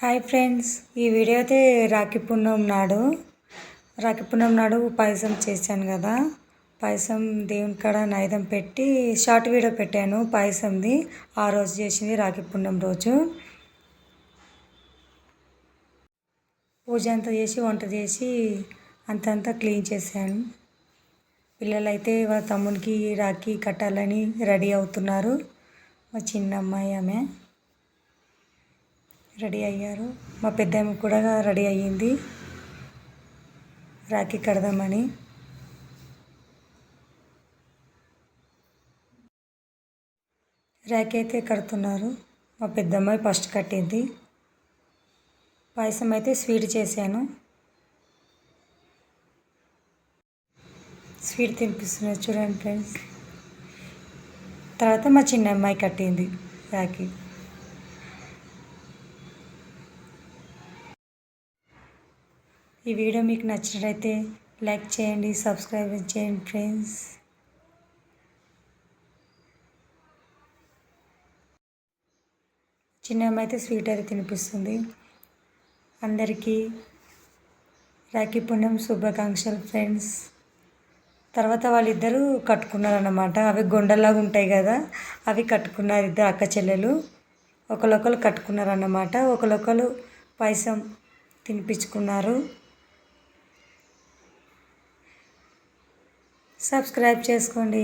Hi friends, ఈ video అయితే రాఖీ పూర్ణిమ నాడు పాయసం చేశాను కదా. పాయసం దేవుని కాడ నైవేద్యం పెట్టి షార్ట్ వీడియో పెట్టాను పాయసంది. ఆ రోజు చేసింది రాఖీ పూర్ణిమ రోజు. పూజ అంతా చేసి వంట చేసి అంతంతా క్లీన్ చేశాను. పిల్లలైతే వాళ్ళ తమ్మునికి రాఖీ కట్టాలని రెడీ అవుతున్నారు. మా చిన్న అమ్మాయి ఆమె రెడీ అయ్యారు. మా పెద్దమ్మ కూడా రెడీ అయ్యింది రాఖీ కడదామని. రాఖీ అయితే కడుతున్నారు. మా పెద్దమ్మాయి ఫస్ట్ కట్టింది. పాయసం అయితే స్వీట్ చేశాను. స్వీట్ తినిపిస్తున్నారు చూడండి ఫ్రెండ్స్. తర్వాత మా చిన్న అమ్మాయి కట్టింది రాఖీ. ఈ వీడియో మీకు నచ్చినట్లయితే లైక్ చేయండి, సబ్స్క్రైబ్ చేయండి ఫ్రెండ్స్. చిన్న అమ్మాయి అయితే స్వీట్ అయితే తినిపిస్తుంది. అందరికీ రాఖీ పూర్ణిమ శుభాకాంక్షలు ఫ్రెండ్స్. తర్వాత వాళ్ళిద్దరూ కట్టుకున్నారన్నమాట. అవి గొండలాగా ఉంటాయి కదా, అవి కట్టుకున్నారు ఇద్దరు అక్క చెల్లెలు. ఒకరొకరు కట్టుకున్నారన్నమాట. ఒకరొకరు పాయసం తినిపించుకున్నారు. సబ్స్క్రైబ్ చేసుకోండి.